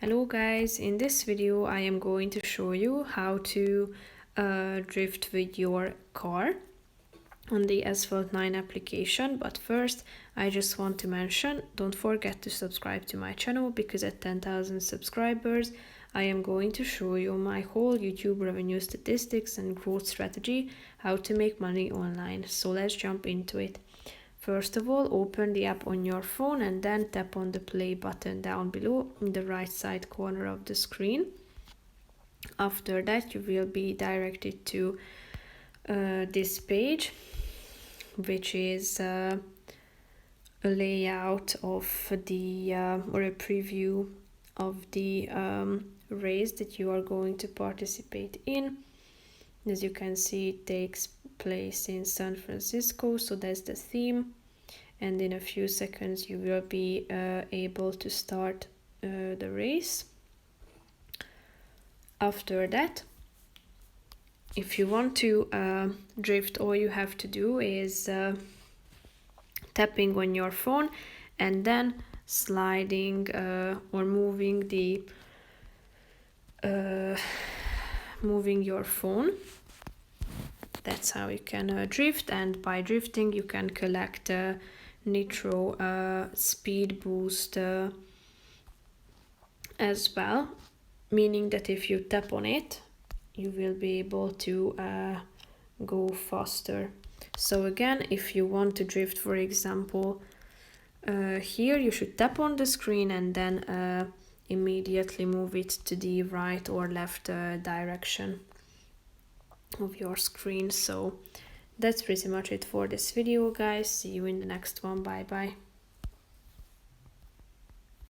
Hello guys, in this video I am going to show you how to drift with your car on the Asphalt 9 application. But first I just want to mention, don't forget to subscribe to my channel, because at 10,000 subscribers I am going to show you my whole YouTube revenue statistics and growth strategy, how to make money online. So let's jump into it. First of all, open the app on your phone and then tap on the play button down below in the right side corner of the screen. After that, you will be directed to this page, which is a layout of the or a preview of the race that you are going to participate in. As you can see, it takes place in San Francisco, so that's the theme, and in a few seconds you will be able to start the race. After that, if you want to drift, all you have to do is tapping on your phone and then sliding or moving the moving your phone. That's how you can drift, and by drifting you can collect nitro speed boost as well, meaning that if you tap on it you will be able to go faster. So again, if you want to drift, for example, here you should tap on the screen and then immediately move it to the right or left direction of your screen. So that's pretty much it for this video, guys. See you in the next one. Bye bye.